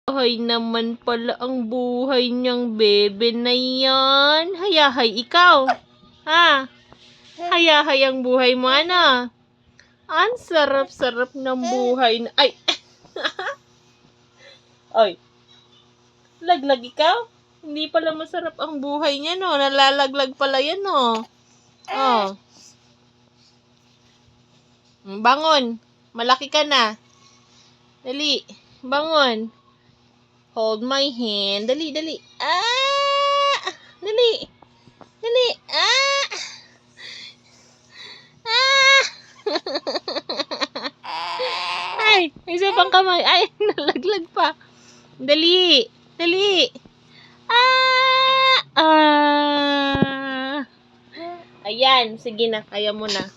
Hay naman pala ang buhay niyang bebe na yan. Hayahay ikaw. Ha? Hayahay ang buhay mo, ano? Ang sarap-sarap ng buhay na... Ay! Ay! Laglag ikaw? Hindi pala masarap ang buhay niya, no? Nalalaglag pala yan, no? Oh. Bangon. Malaki ka na. Dali. Bangon. Hold my hand. Dali, dali. Ah! Dali. Dali. Ah! Ah! Ay, isa pang kamay. Ay, nalaglag pa. Dali. Dali. Ah! Ah! Ayan, sige na. Kaya mo na.